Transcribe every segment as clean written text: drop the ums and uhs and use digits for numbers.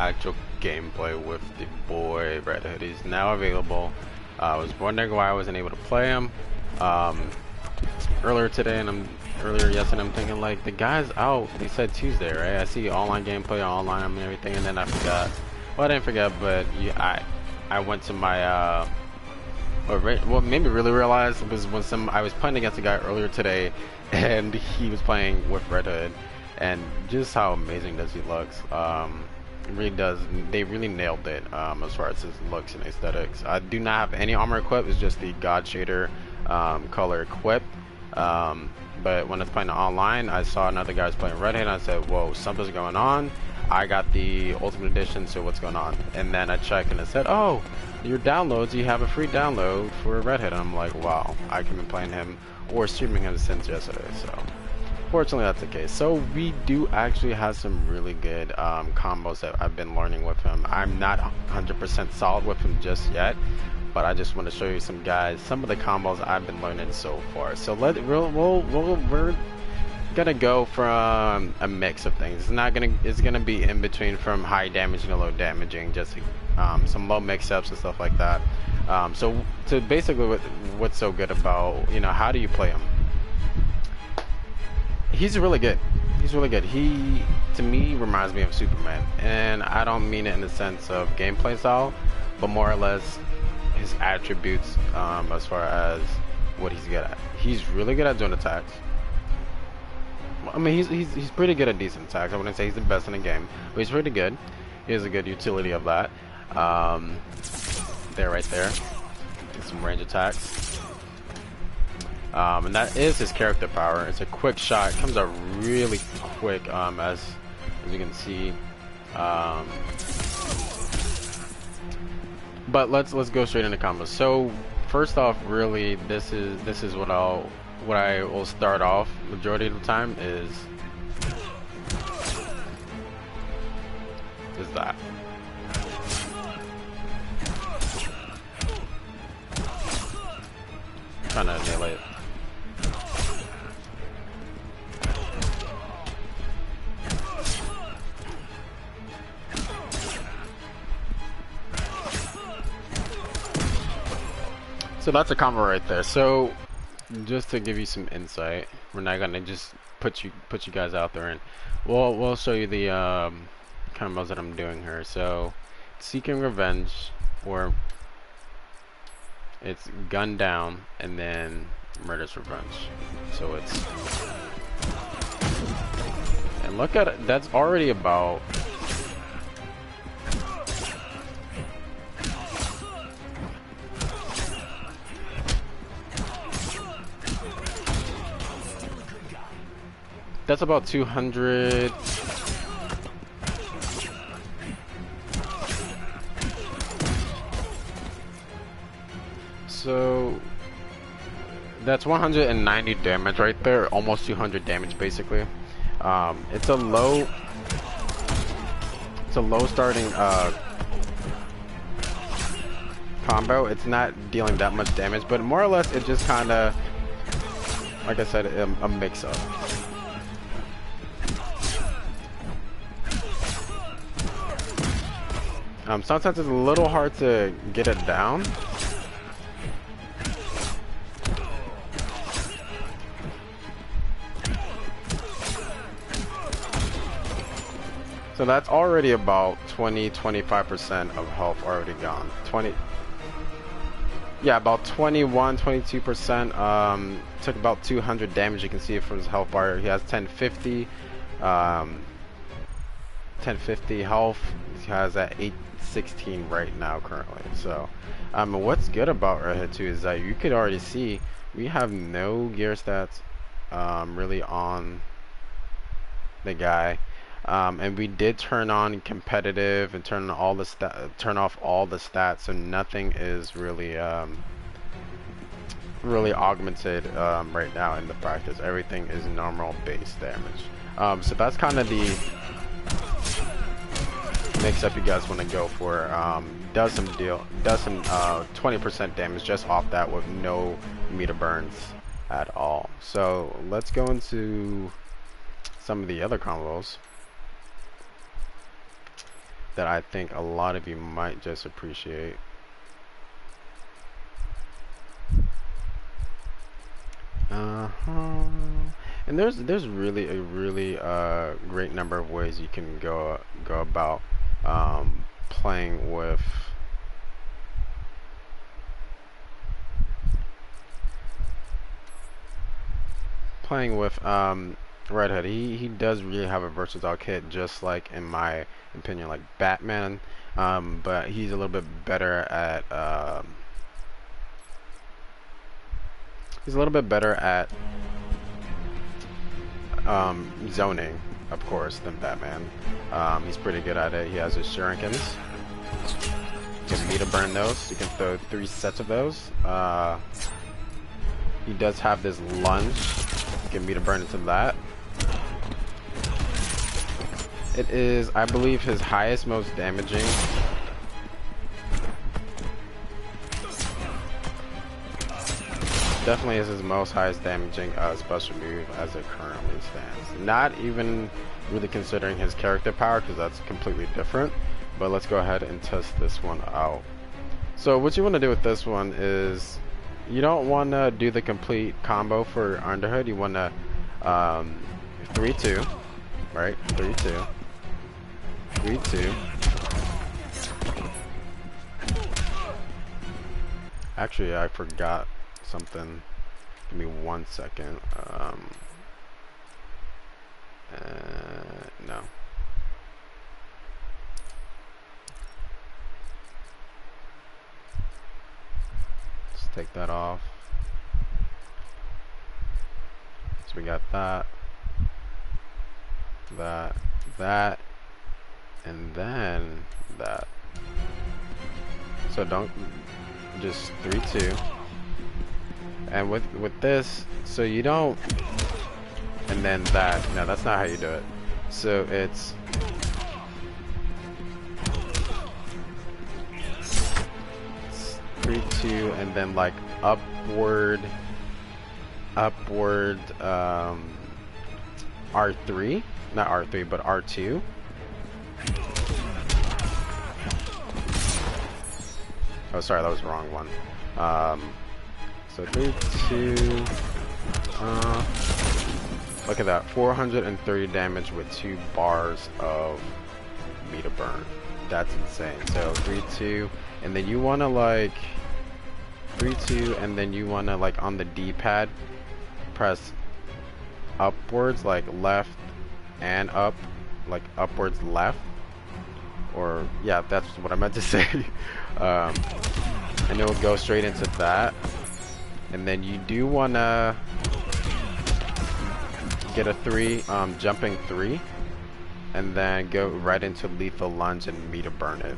actual gameplay with the boy Redhood. He's now available. I was wondering why I wasn't able to play him earlier today, and earlier yesterday. I'm thinking like the guy's out. They said Tuesday, right? I see online gameplay online and everything, and then I forgot. Well, I didn't forget, but yeah, I went to my what made me really realize was when I was playing against a guy earlier today, and he was playing with Redhood, and just how amazing does he looks. It really does. They really nailed it as far as his looks and aesthetics. I do not have any armor equipped. It's just the God Shader color equipped. But when I was playing online, I saw another guy was playing Redhead, and I said, whoa, something's going on. I got the Ultimate Edition, so what's going on? And then I checked, and it said, oh, your downloads, you have a free download for Redhead. And I'm like, wow, I can be playing him or streaming him since yesterday. So fortunately, that's the case. So we do actually have some really good combos that I've been learning with him. I'm not 100% solid with him just yet, but I just want to show you some of the combos I've been learning so far. So we're gonna go from a mix of things. It's gonna be in between from high damage and low damaging, just some low mix-ups and stuff like that. So basically, what's so good about, how do you play him? He's really good. He's really good. He, to me, reminds me of Superman, and I don't mean it in the sense of gameplay style, but more or less his attributes as far as what he's good at. He's really good at zone attacks. I mean, he's pretty good at decent attacks. I wouldn't say he's the best in the game, but he's pretty good. He has a good utility of that. Right there. Get some range attacks. And that is his character power. It's a quick shot. It comes out really quick, as you can see. But let's go straight into combos. So first off, really, this is what I will start off majority of the time is that. Trying to annihilate. So that's a combo right there. So just to give you some insight, we're not gonna just put you guys out there, and we'll show you the combos that I'm doing here. So Seeking Revenge, or it's Gun Down, and then Murderous Revenge. So it's, and look at it, that's already about that's about 200. So that's 190 damage right there, almost 200 damage basically. It's a low starting combo. It's not dealing that much damage, but more or less it just kind of, like I said, a mix-up. Sometimes it's a little hard to get it down. So that's already about 20-25% of health already gone. About 21-22%. Took about 200 damage. You can see it from his health bar. He has 1050. 1050 health. He has at 816 right now currently. So what's good about Redhood too is that you could already see we have no gear stats really on the guy. And we did turn on competitive and turn off all the stats, so nothing is really augmented right now in the practice. Everything is normal base damage. So that's kind of the mix up you guys want to go for. Does some 20% damage just off that with no meter burns at all. So let's go into some of the other combos. that I think a lot of you might just appreciate. Uh-huh. And there's really a really great number of ways you can go about playing with Redhood. He does really have a versatile kit, just like in my opinion, like Batman. But he's a little bit better at he's a little bit better at zoning, of course, than Batman. He's pretty good at it. He has his shurikens. You can meter burn those. You can throw 3 sets of those. He does have this lunge. You can meter burn into that. It is, I believe, his highest, most damaging. Definitely is his most highest damaging special move as it currently stands. Not even really considering his character power, because that's completely different. But let's go ahead and test this one out. So what you want to do with this one is, you don't want to do the complete combo for Underhood. You want to 3-2, right? 3-2, 3-2. Actually, I forgot something. Give me 1 second. No. Let's take that off. So we got that, that, and then that. So don't just 3-2. And with this, so you don't, and then that. No, that's not how you do it. So it's 3-2, and then like upward R3, not R3, but R2. Oh, sorry, that was the wrong one. So 3-2. Look at that, 430 damage with 2 bars of meter burn. That's insane. So 3-2, and then you wanna like 3-2, and then you wanna like on the D-pad press upwards, like left and up, like upwards left, or yeah, that's what I meant to say. And it will go straight into that. And then you do wanna get a 3, jumping 3, and then go right into lethal lunge and meter burn it.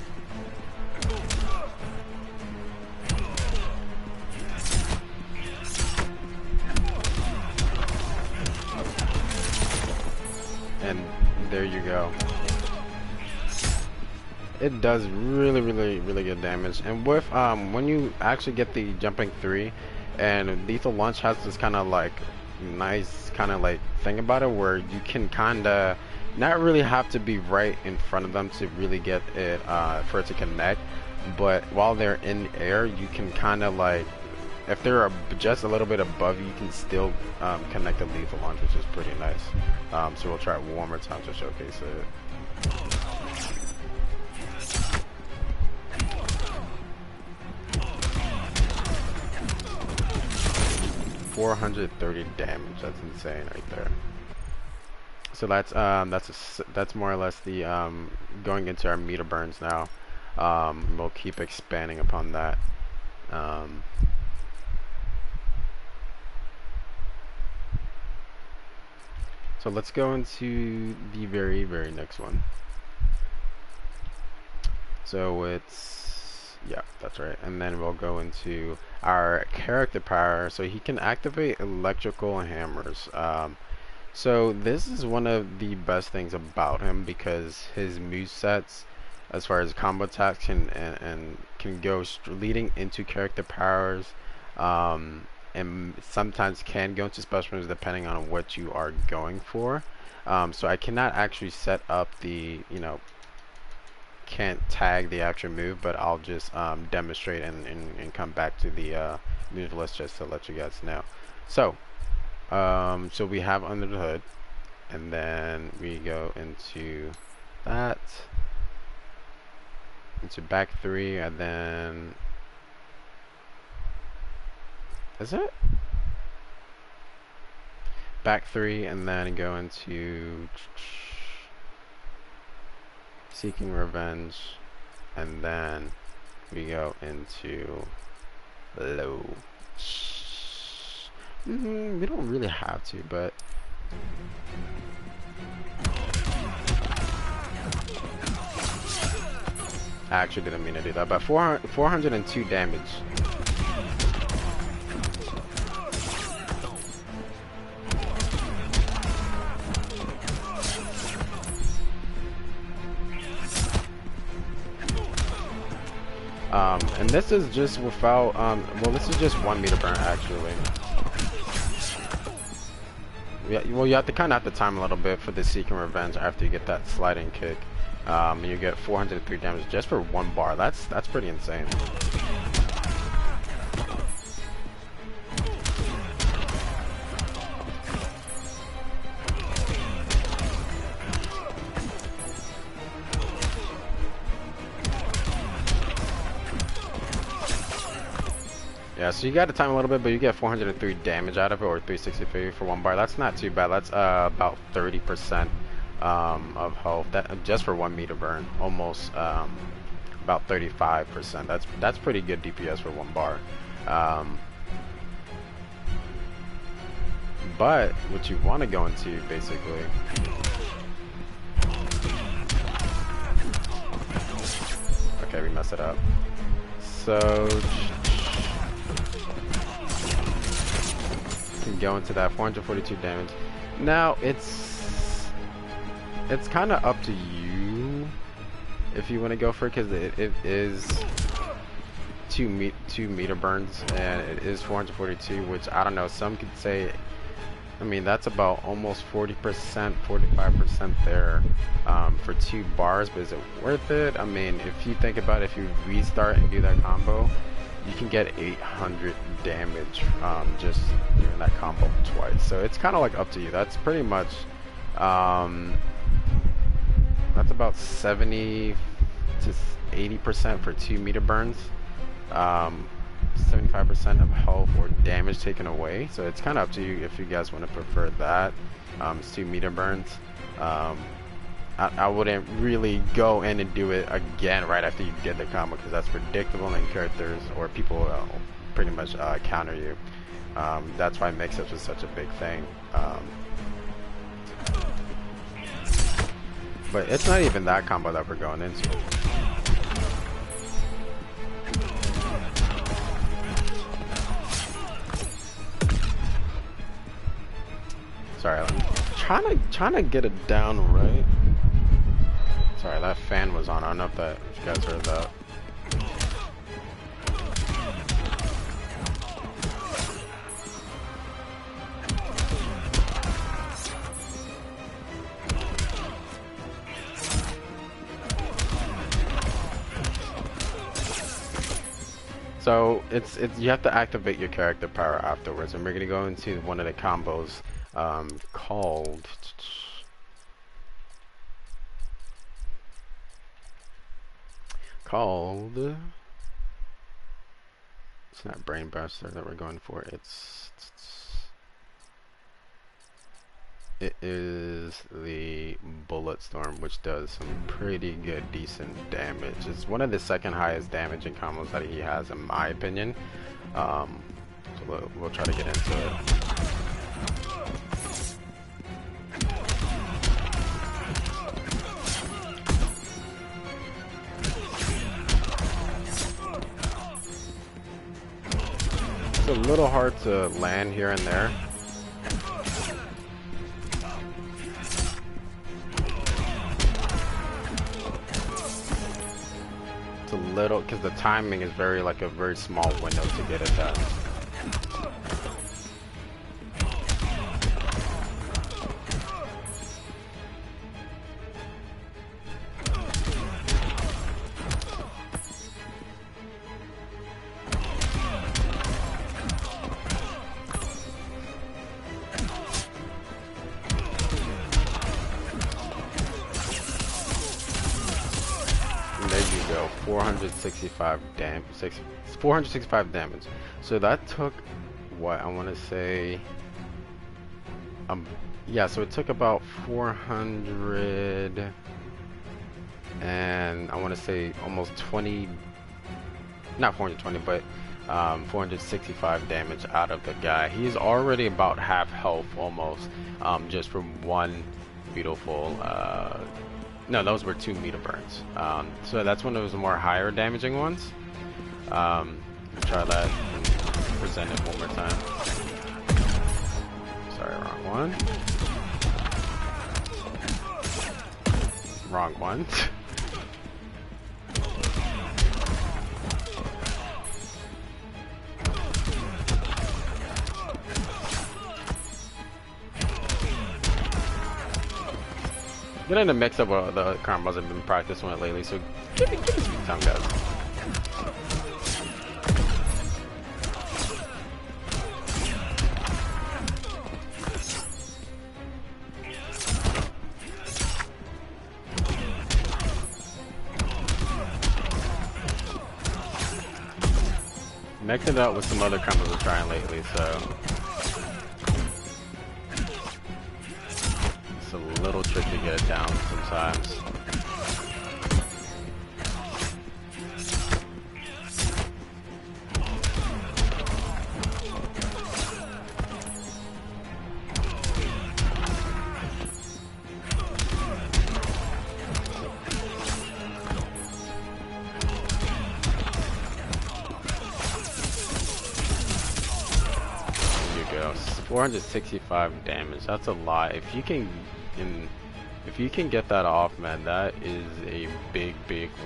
And there you go. It does really good damage. And with when you actually get the jumping 3, and lethal launch has this kind of like nice kind of like thing about it where you can kind of not really have to be right in front of them to really get it for it to connect, but while they're in air you can kind of like, if they're just a little bit above you, you can still connect the lethal launch, which is pretty nice. So we'll try it one more time to showcase it. 430 damage. That's insane right there. So that's more or less the going into our meter burns now. We'll keep expanding upon that. So let's go into the very next one. So it's, yeah, that's right. And then we'll go into our character power. So he can activate electrical hammers. So this is one of the best things about him, because his movesets, as far as combo attacks, can go leading into character powers, and sometimes can go into special moves depending on what you are going for. So I cannot actually set up the, can't tag the actual move, but I'll just demonstrate and come back to the move list just to let you guys know. So so we have under the hood, and then we go into that, into back 3, and then is it back 3, and then go into Seeking Revenge, and then we go into low. We don't really have to, but I actually didn't mean to do that. But 402 damage. And this is just without, well, this is just 1 meter burn actually. Yeah, well, you have to kind of have to time a little bit for the Seeking Revenge after you get that sliding kick. And you get 403 damage just for 1 bar. That's pretty insane. Yeah, so you got to time a little bit, but you get 403 damage out of it, or 363 for 1 bar. That's not too bad. That's about 30% of health. That just for 1 meter burn, almost about 35%. That's pretty good DPS for 1 bar. But what you want to go into basically. Okay, we messed it up. So. Can go into that 442 damage. Now it's kind of up to you if you want to go for it, because it is 2 meter burns and it is 442, which I don't know, some could say, I mean, that's about almost 40%, 45% there for 2 bars, but is it worth it? I mean, if you think about it, if you restart and do that combo, you can get 800 damage just doing that combo twice. So it's kind of like up to you. That's pretty much that's about 70 to 80% for 2 meter burns, 75% of health or damage taken away. So it's kind of up to you if you guys want to prefer that. It's 2 meter burns. I wouldn't really go in and do it again right after you get the combo, because that's predictable and characters or people pretty much counter you. That's why mix-ups is such a big thing. But it's not even that combo that we're going into. Sorry, I'm trying to get it down right. Sorry, that fan was on. I don't know if you guys heard that. So it's you have to activate your character power afterwards, and we're gonna go into one of the combos called. It's not Brain Buster that we're going for. It is the Bullet Storm, which does some pretty good, decent damage. It's one of the second highest damaging combos that he has, in my opinion. So we'll try to get into it. It's a little hard to land here and there. It's a little, because the timing is very, like a very small window to get it done. There you go. 465 damage. So that took what I want to say. Yeah. So it took about 400, and I want to say almost 20. Not 420, but 465 damage out of the guy. He's already about half health almost, just from one beautiful. No, those were 2 meter burns. So that's one of those more higher damaging ones. Try that and present it one more time. Sorry, wrong one. Wrong one. Getting a mix of the combos I've been practicing with lately, so give me some time, guys. Mixing it up with some other combos I'm trying lately, so a little tricky to get it down sometimes. There you go. 465 damage. That's a lot. If you can get that off, man, that is a big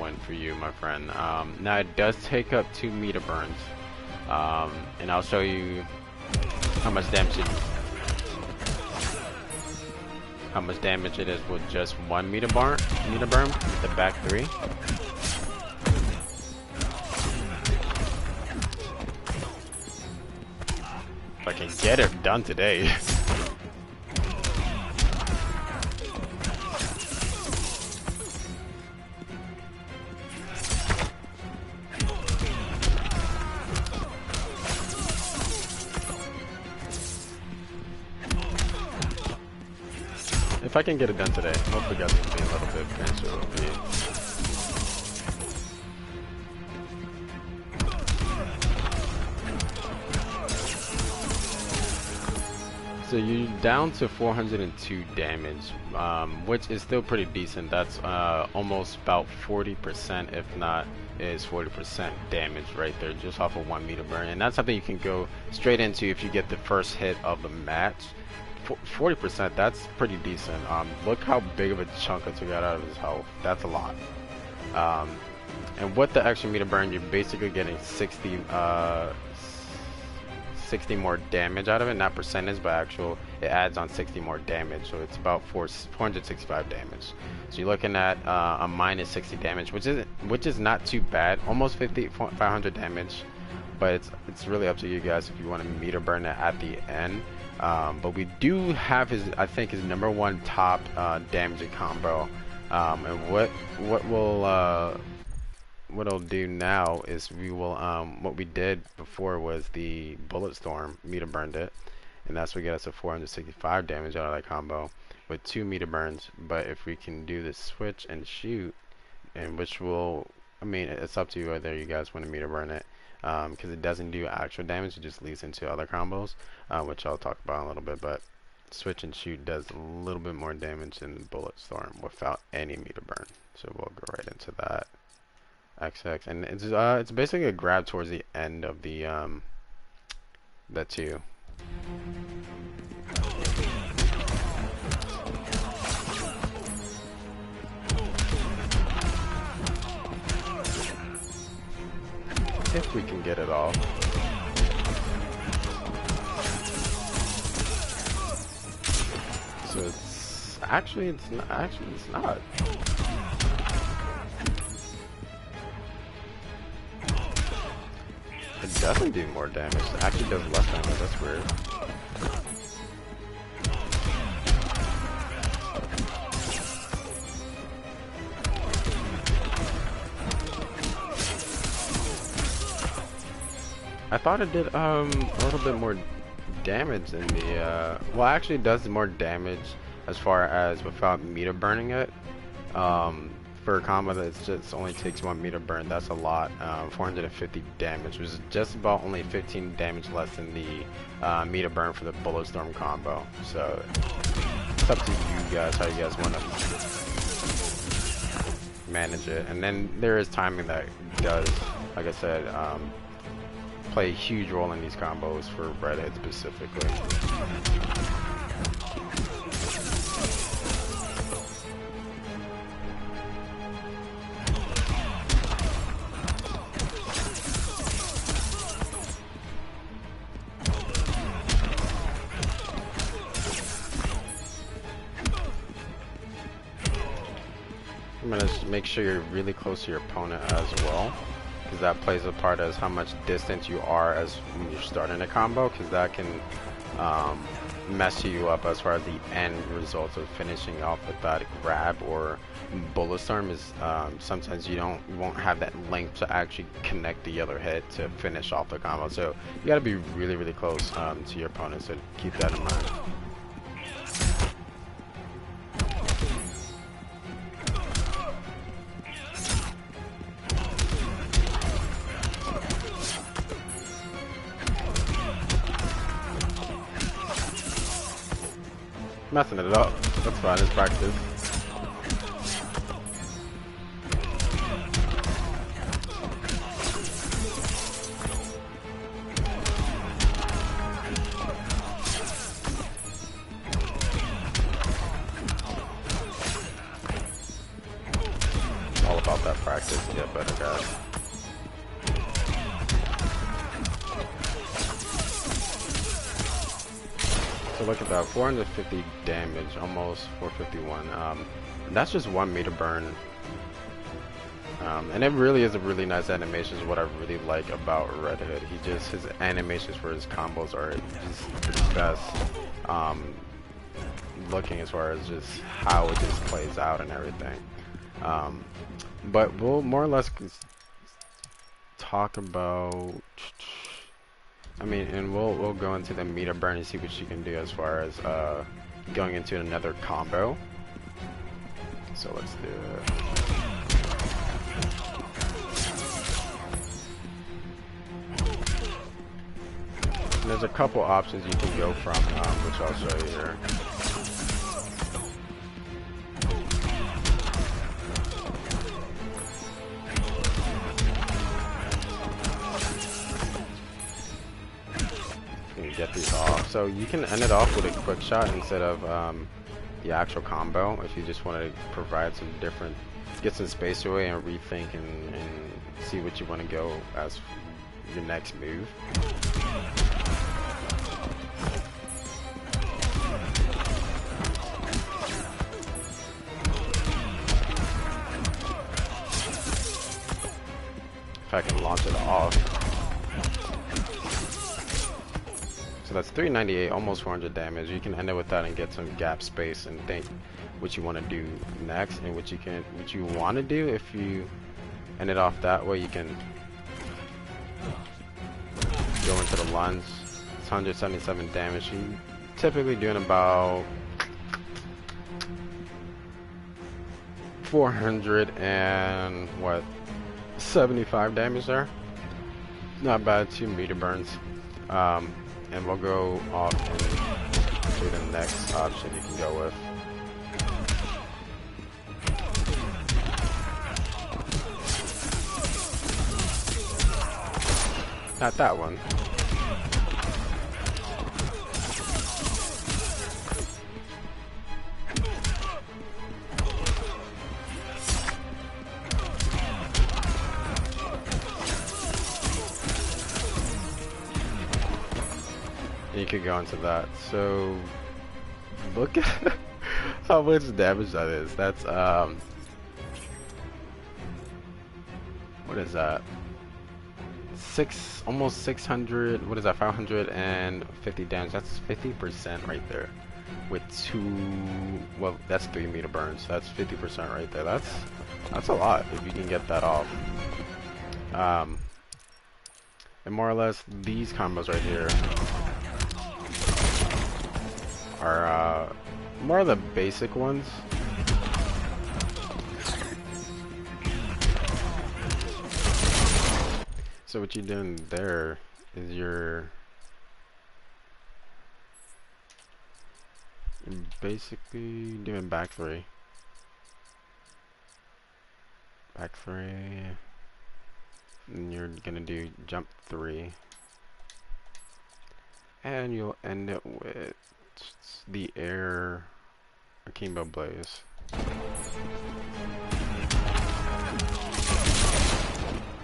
win for you, my friend. Now it does take up 2 meter burns, and I'll show you how much damage it is with just 1 meter burn with the back 3. If I can get it done today. If I can get it done today, hopefully guys will be a little bit patient with me. So you're down to 402 damage, which is still pretty decent. That's almost about 40%, if not is 40% damage right there, just off of 1 meter burn. And that's something you can go straight into if you get the first hit of the match. 40%, that's pretty decent. Look how big of a chunk I took out of his health. That's a lot. And with the extra meter burn, you're basically getting 60 more damage out of it. Not percentage, but actual. It adds on 60 more damage, so it's about 465 damage. So you're looking at a minus 60 damage, which is not too bad. Almost 500 damage, but it's really up to you guys if you want to meter burn it at the end. But we do have I think his #1 top damaging combo, and what it'll do now is we will what we did before was the bullet storm, meter burned it, and that's what get us a 465 damage out of that combo with 2 meter burns. But if we can do the switch and shoot, and which will, I mean, it's up to you whether you guys want to meter burn it. Because it doesn't do actual damage, it just leads into other combos, which I'll talk about in a little bit. But switch and shoot does a little bit more damage than bullet storm without any meter burn. So we'll go right into that. XX, and it's basically a grab towards the end of the 2. If we can get it off. So it's not. It doesn't do more damage. It actually does less damage. That's weird. I thought it did a little bit more damage in the well, actually it does more damage as far as without meter burning it. For a combo that just only takes 1 meter burn, that's a lot. 450 damage, which is just about only 15 damage less than the meter burn for the bullet storm combo. So it's up to you guys how you guys want to manage it. And then there is timing that does, like I said, play a huge role in these combos for Redhood specifically. I'm gonna make sure you're really close to your opponent as well, because that plays a part as how much distance you are as when you're starting a combo, because that can mess you up as far as the end results of finishing off with that grab or bullet storm. Is sometimes you won't have that length to actually connect the other hit to finish off the combo. So you got to be really close to your opponent. So keep that in mind. Messing it up. That's fine, it's practice. It's all about that practice to get better, guys. So look at that, 450 damage, almost 451. That's just 1 meter burn. And it really is a really nice animation, is what I really like about Redhood. His animations for his combos are just the best looking as far as just how it just plays out and everything. But we'll more or less talk about, and we'll go into the meter burn and see what you can do as far as going into another combo. So let's do it. And there's a couple options you can go from, which I'll show you here. Get these off. So you can end it off with a quick shot instead of the actual combo if you just want to provide some different, get some space away and rethink and see what you want to go as your next move. If I can launch it off. So that's 398, almost 400 damage. You can end it with that and get some gap space and think what you want to do next and what you want to do. If you end it off that way, you can go into the lunge. It's 177 damage. You're typically doing about 475 damage there. Not bad. 2 meter burns. And we'll go off and to the next option you can go with. Not that one. You could go into that. So look at how much damage that is. That's what is that? Almost 600. What is that? 550 damage. That's 50% right there. With well, that's 3 meter burns. So that's 50% right there. That's a lot if you can get that off. And more or less, these combos right here are more of the basic ones. So what you're doing there is you're basically doing back three. Back three. And you're gonna do jump three. And you'll end it with the air akimbo blaze.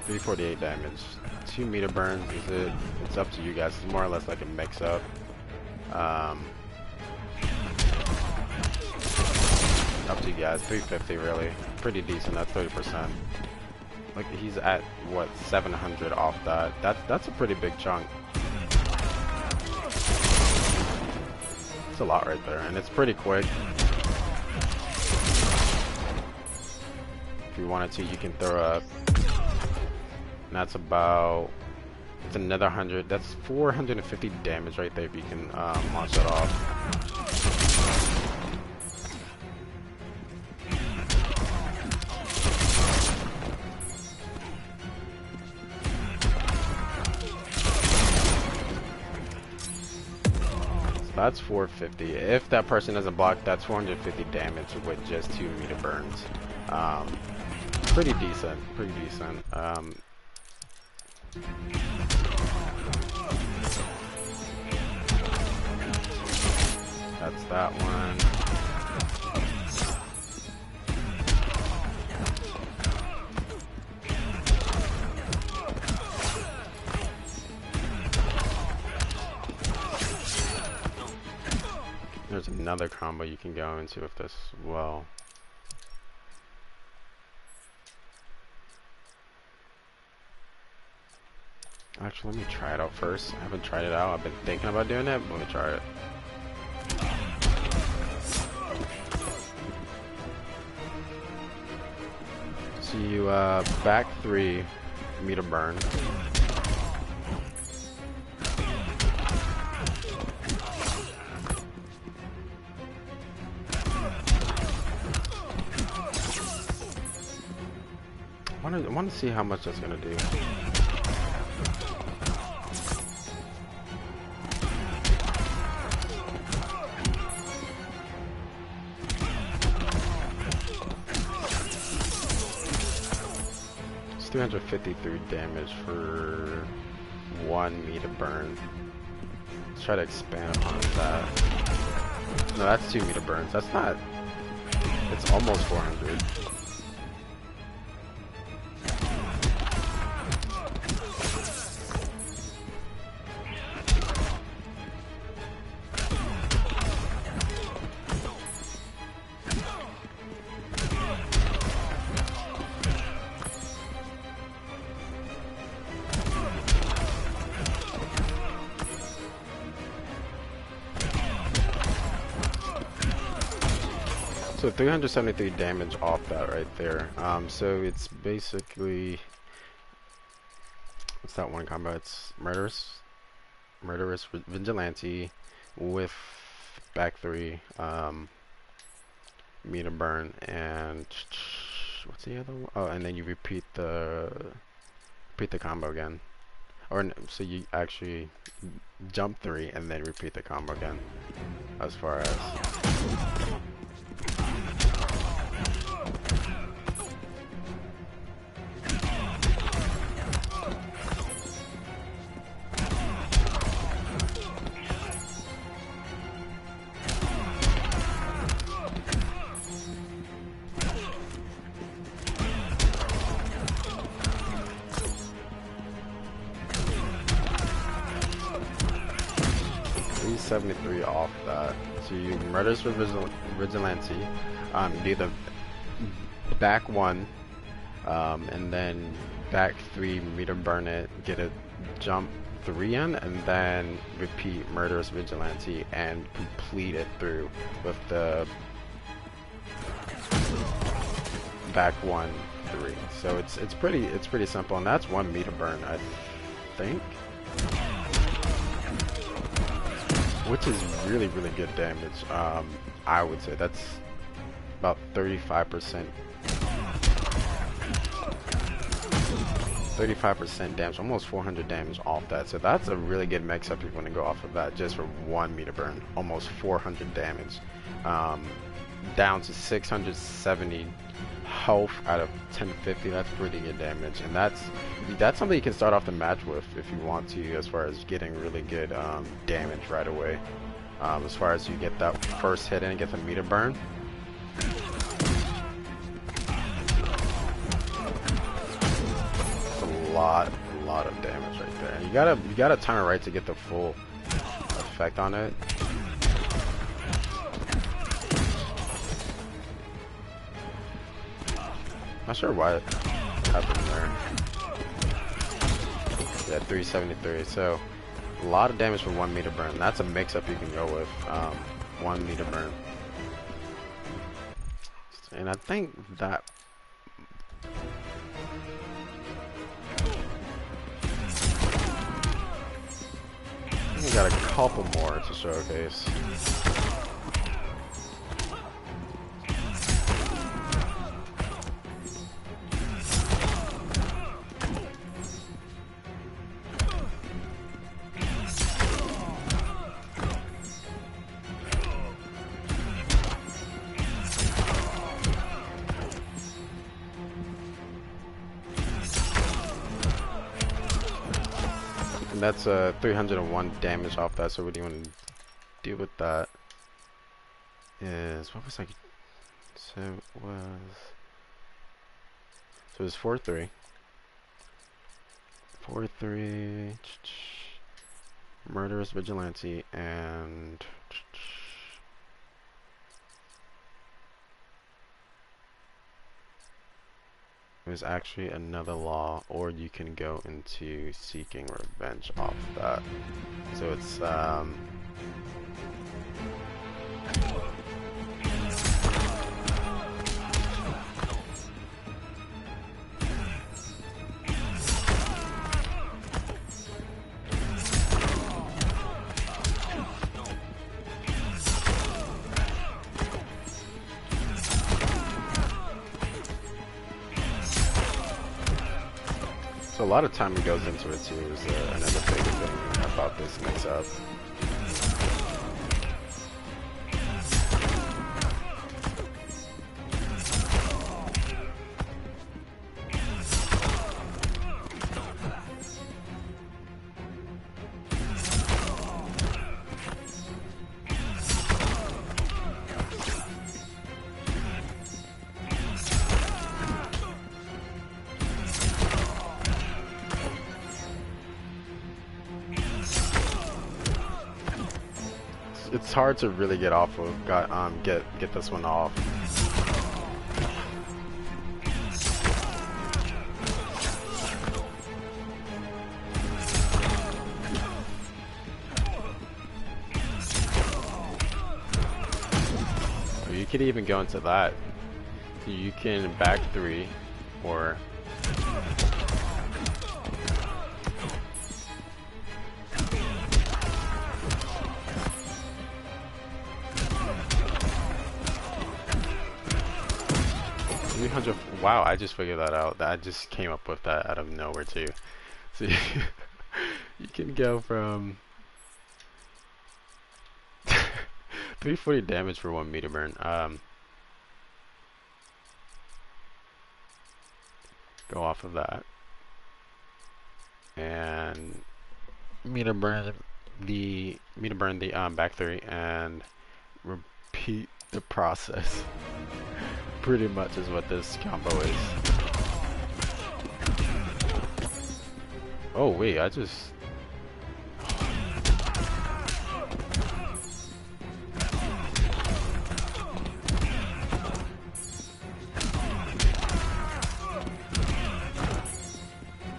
348 damage. 2 meter burns is it? It's up to you guys. It's more or less like a mix up. Up to you guys. 350 really. Pretty decent. That's 30%. Like he's at what 700 off that. That's a pretty big chunk. It's a lot right there, and it's pretty quick. If you wanted to, you can throw up. And that's about. It's another 100. That's 450 damage right there if you can launch that off. That's 450. If that person doesn't block, that's 450 damage with just 2 meter burns. Pretty decent. Pretty decent. That's that one. There's another combo you can go into with this as well. Actually, let me try it out first. I haven't tried it out. I've been thinking about doing it, but let me try it. So you back 3 meter burn. I want to see how much that's gonna do. It's 353 damage for 1 meter burn. Let's try to expand on that. No, that's 2 meter burns. That's not. It's almost 400. So 373 damage off that right there. So it's basically, what's that one combo? It's murderous vigilante with back 3 meter burn, and what's the other one? Oh, and then you repeat the combo again. Or so you actually jump 3 and then repeat the combo again. As far as .73 off that. So you murders for vigilante, do the back 1, and then back 3 meter burn it, get a jump 3 in, and then repeat murderous vigilante and complete it through with the back 1 3. So it's pretty simple, and that's 1 meter burn. think. Which is really, really good damage. I would say that's about 35%. 35% damage, almost 400 damage off that. So that's a really good mix up if you want to go off of that just for 1 meter burn. Almost 400 damage. Down to 670 health out of 1050. That's pretty good damage, and that's something you can start off the match with if you want to, as far as getting really good damage right away. As far as you get that first hit in and get the meter burn. It's a lot of damage right there. You gotta time it right to get the full effect on it. Not sure why it happened there. Yeah, 373. So a lot of damage for 1 meter burn. That's a mix-up you can go with. 1 meter burn. And I think that. We got a couple more to showcase. That's 301 damage off that. So what do you want to do with that? Is what was like? So it was 4-3. 4-3. Murderous vigilante and. There's actually another law, or you can go into seeking revenge off that. So it's so a lot of time goes into it too. Is another big thing about this mix-up. It's hard to really get off of, get this one off. Or you could even go into that. You can back 3 or. Wow, I just figured that out. I just came up with that out of nowhere too. So you can go from 340 damage for 1 meter burn. Go off of that and meter burn the back 3 and repeat the process. Pretty much is what this combo is. Oh wait, I just.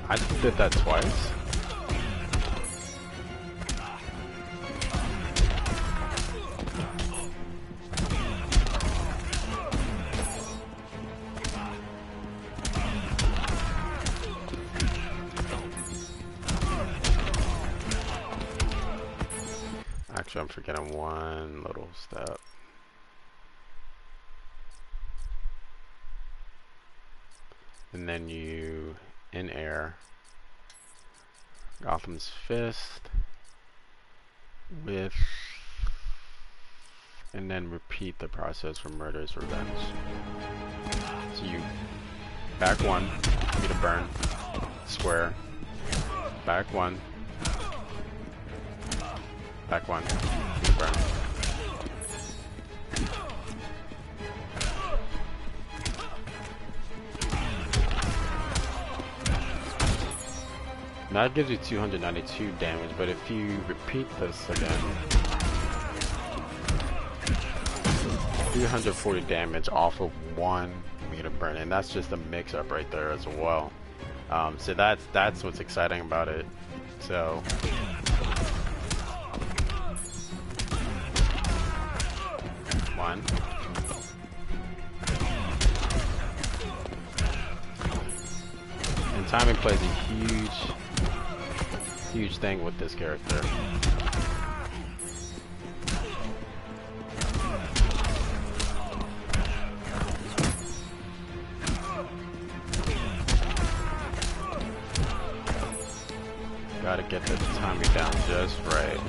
I just did that twice. Actually, I'm forgetting one little step. And then you, in air, Gotham's Fist, with, and then repeat the process for Murder's Revenge. So you back one, get a burn, square, back one, get a burn. Now it gives you 292 damage, but if you repeat this again, 340 damage off of one meter burn, and that's just a mix-up right there as well. So that's what's exciting about it. So one. And timing plays a huge thing with this character. Gotta get the timing down just right.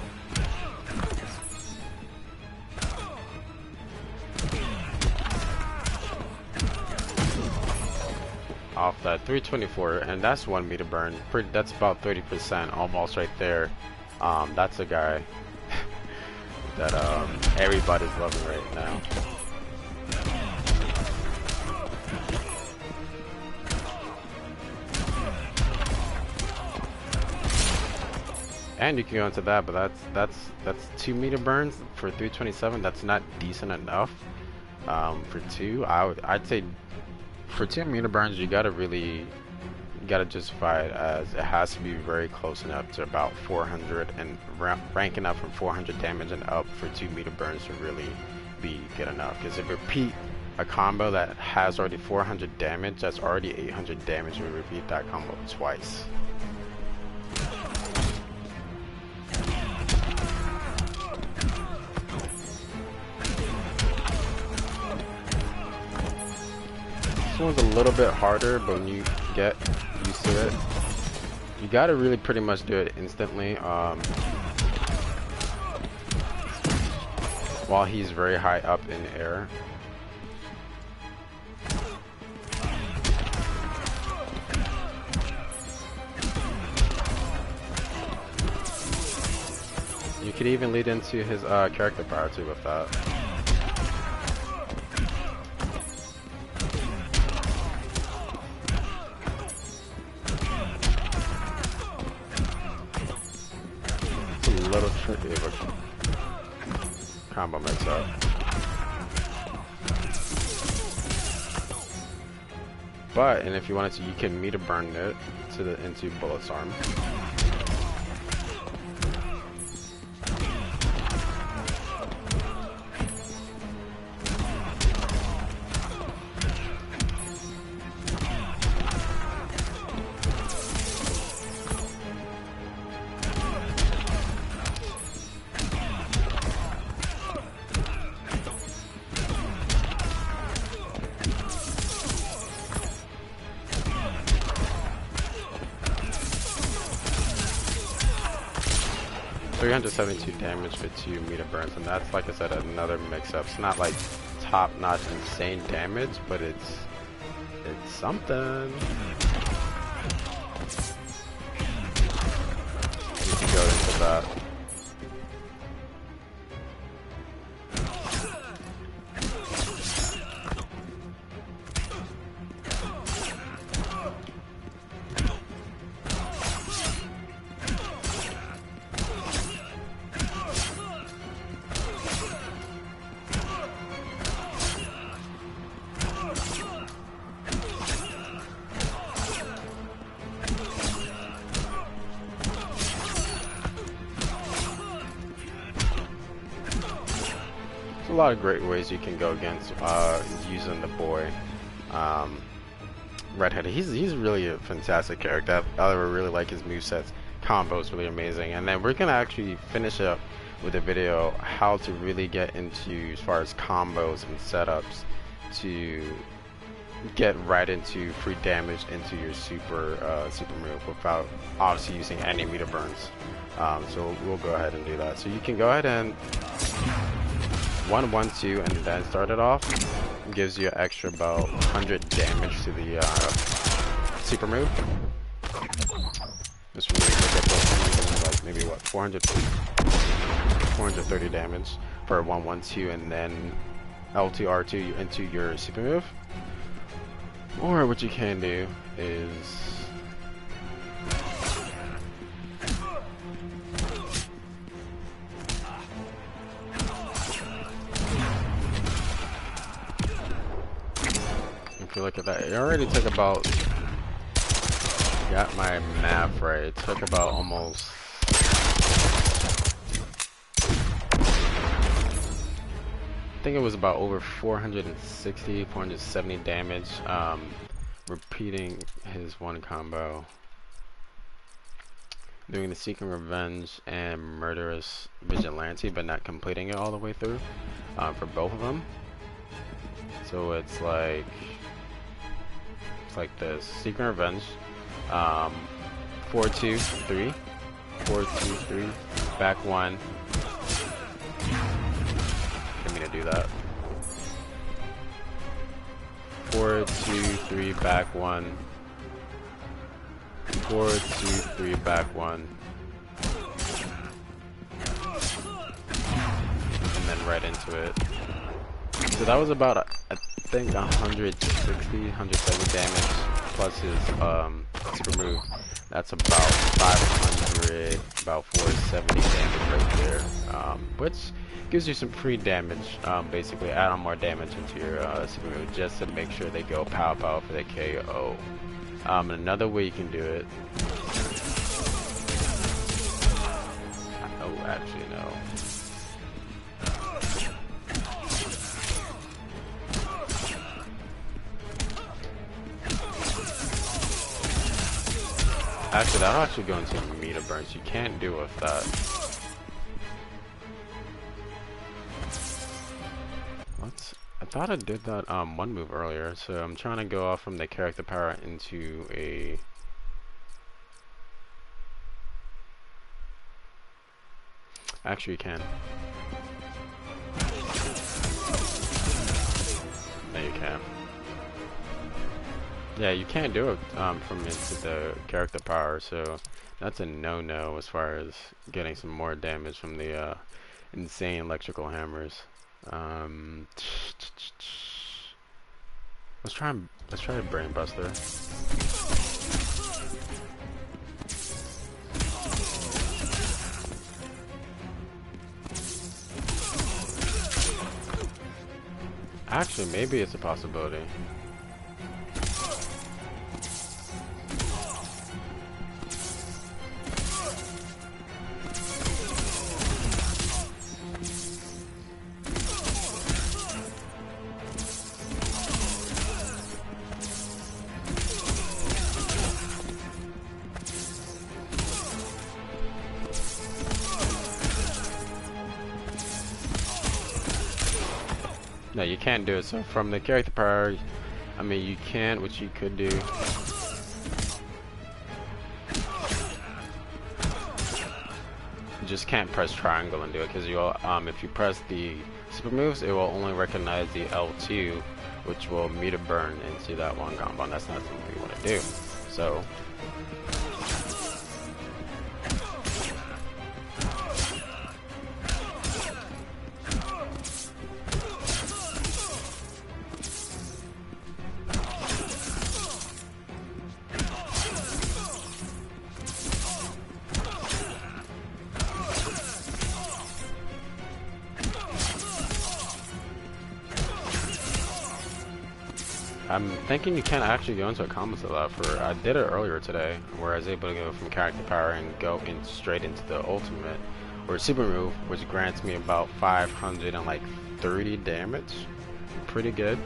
Off that 324, and that's 1 meter burn. That's about 30%, almost right there. That's a guy that everybody's loving right now. And you can go into that, but that's 2 meter burns for 327. That's not decent enough. For 2, I'd say for 2 meter burns, you gotta justify it as it has to be very close enough to about 400 and ranking up from 400 damage and up for 2 meter burns to really be good enough. Because if you repeat a combo that has already 400 damage, that's already 800 damage. You repeat that combo twice. This one's a little bit harder, but when you get used to it, you gotta really pretty much do it instantly. While he's very high up in the air. You could even lead into his character power too with that. Little tricky of a combo mix up. But, and if you wanted to, you can meter burn it into Bullet's arm. $372 damage for 2 meter burns, and that's, like I said, another mix-up. It's not like top-notch insane damage, but it's something. You can go into that. A lot of great ways you can go against using the boy Redhood. He's really a fantastic character. I really like his movesets. combo is really amazing. And then we're gonna actually finish up with a video how to really get into as far as combos and setups to get right into free damage into your super move without obviously using any meter burns. So we'll go ahead and do that. So you can go ahead and 1-1-2 and then start it off. It gives you extra about 100 damage to the super move. Just really look at those, like maybe what 430 damage for 1-1-2 and then L2 R2 into your super move. Or what you can do is if you look at that, it already took about, got my math right, it took about almost, I think it was about over 460, 470 damage, repeating his one combo, doing the Seeking Revenge and Murderous Vigilante, but not completing it all the way through, for both of them. So it's like this, Seeking Revenge, 4-2-3, 4-2-3, back one. To do that. 4-2-3 back one. 4-2-3 back one. And then right into it. So that was about I think 160, 170 damage plus his super move. That's about 500, about 470 damage right there, which gives you some free damage, basically add on more damage into your super move just to make sure they go pow pow for the KO. Another way you can do it, oh actually no. Actually, that'll actually go into meter burns. You can't do with that. I thought I did that one move earlier, so I'm trying to go off from the character power into a actually you can. No, you can. Yeah, you can't do it from into the character power, so that's a no-no as far as getting some more damage from the insane electrical hammers. Let's try a brain buster. Actually, maybe it's a possibility. No, you can't do it. So from the character power, I mean, you can, what you could do. You just can't press triangle and do it because you'll, if you press the super moves, it will only recognize the L2, which will meter burn into that one combo, and that's not something you want to do. So. I'm thinking you can't actually go into a combo to that. For I did it earlier today, where I was able to go from character power and go in straight into the ultimate or super move, which grants me about 530 damage. Pretty good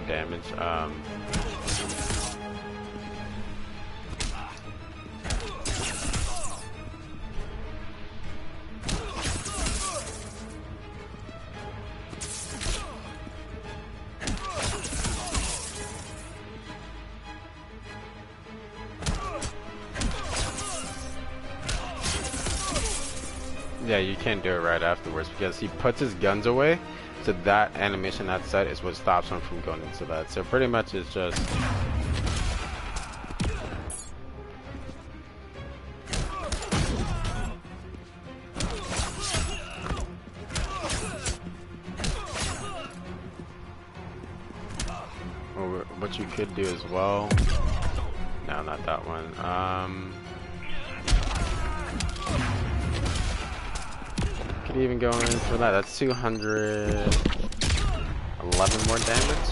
damage. Yeah, you can't do it right afterwards because he puts his guns away. So that animation, that set, is what stops him from going into that. So pretty much it's just... Or what you could do as well... No, not that one. Could even go in for that. That's 211 more damage.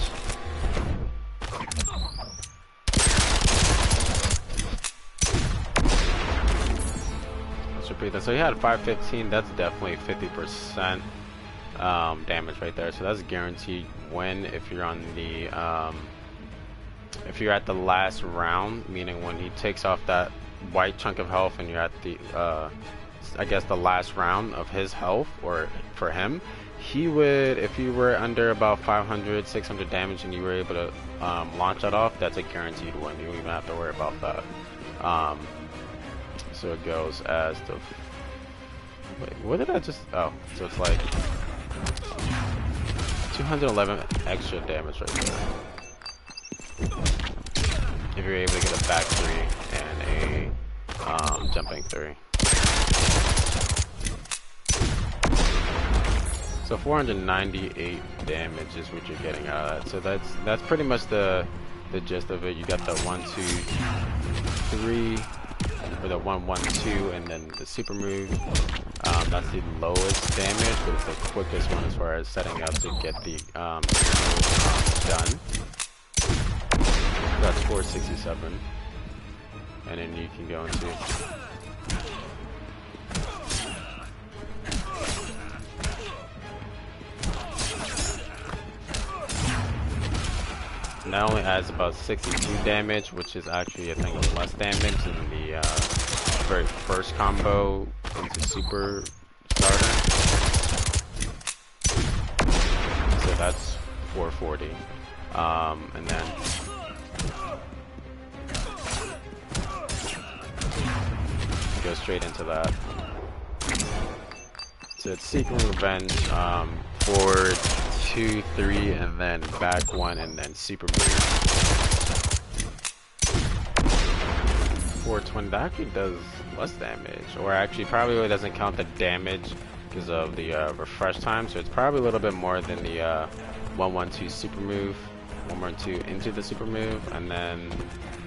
Let's repeat that. So he had 515. That's definitely 50% damage right there. So that's a guaranteed win if you're on the if you're at the last round, meaning when he takes off that white chunk of health and you're at the I guess the last round of his health, or for him, he would, if you were under about 500, 600 damage and you were able to launch that off, that's a guaranteed win. You don't even have to worry about that. So it goes as the... Wait, what did I just... Oh, so it's like 211 extra damage right there. If you're able to get a back 3 and a jumping 3. So 498 damage is what you're getting out of that. So that's pretty much the gist of it. You got the 1, 2, 3, or the 1, 1, 2, and then the super move. That's the lowest damage, but it's the quickest one as far as setting up to get the done. That's 467, and then you can go into not only adds about 62 damage, which is actually I think less damage than the very first combo into super starter. So that's 440, and then go straight into that. So it's Seeking Revenge, 4, 2, 3, and then back 1, and then super move. 420, that actually does less damage, or actually probably really doesn't count the damage because of the refresh time, so it's probably a little bit more than the 112 super move, 112 into the super move, and then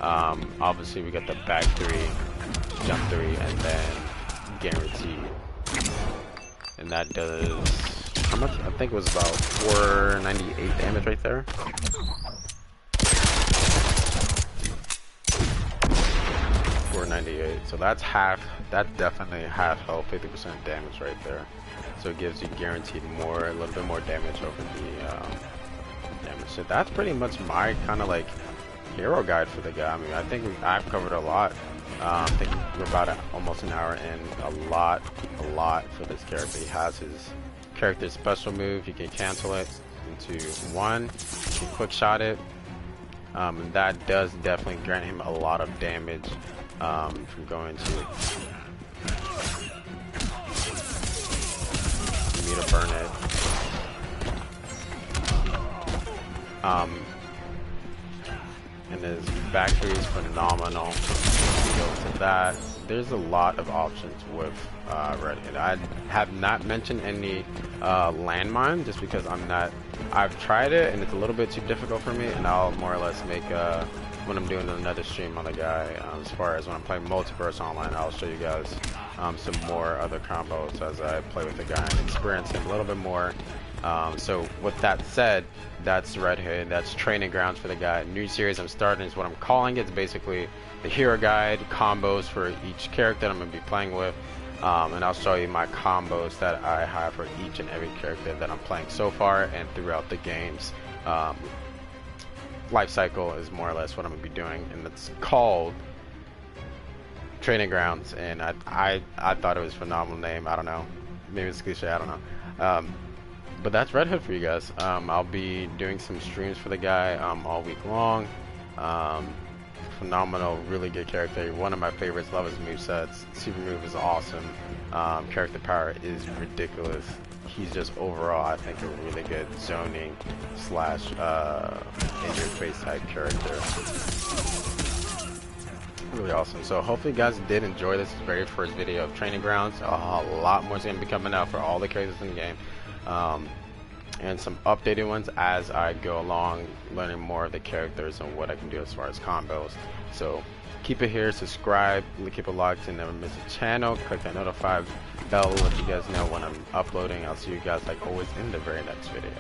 obviously we got the back 3, jump 3, and then guaranteed. And that does, how much? I think it was about 498 damage right there. 498. So that's half, that's definitely half health, 50% damage right there. So it gives you guaranteed more, a little bit more damage over the damage. So that's pretty much my kind of like hero guide for the guy. I mean, I think I've covered a lot. I think we're about almost an hour in. A lot for this character. He has his character's special move. You can cancel it into 1. You can quick shot it. And that does definitely grant him a lot of damage from going to me to burn it. And his back 3 is phenomenal. Go to that. There's a lot of options with Redhood. I have not mentioned any landmine just because I've tried it and it's a little bit too difficult for me, and I'll more or less make when I'm doing another stream on the guy, as far as when I'm playing multiverse online, I'll show you guys some more other combos as I play with the guy and experience him a little bit more. So with that said, that's Redhood. That's training grounds for the guy. New series I'm starting is what I'm calling it. It's basically the hero guide, combos for each character that I'm going to be playing with. And I'll show you my combos that I have for each and every character that I'm playing so far and throughout the game's life cycle is more or less what I'm going to be doing. And it's called Training Grounds. And I thought it was a phenomenal name. I don't know. Maybe it's cliche. I don't know. But that's Redhood for you guys. I'll be doing some streams for the guy all week long. phenomenal, really good character. One of my favorites. Love his movesets. Super move is awesome. Character power is ridiculous. He's just overall, I think, a really good zoning slash in your face type character. Really awesome. So hopefully you guys did enjoy this very first video of Training Grounds. A lot more is going to be coming out for all the characters in the game. And some updated ones as I go along, learning more of the characters and what I can do as far as combos. So keep it here, subscribe, keep it locked and never miss a channel. Click that notify bell to let you guys know when I'm uploading. I'll see you guys like always in the very next video.